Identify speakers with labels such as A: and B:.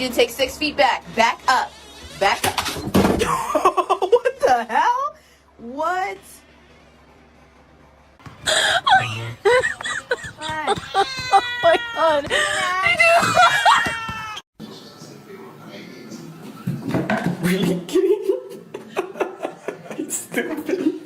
A: You take 6 feet back. Back up. Back up. What the hell? What?
B: Oh my god.
C: Really kidding? It's stupid.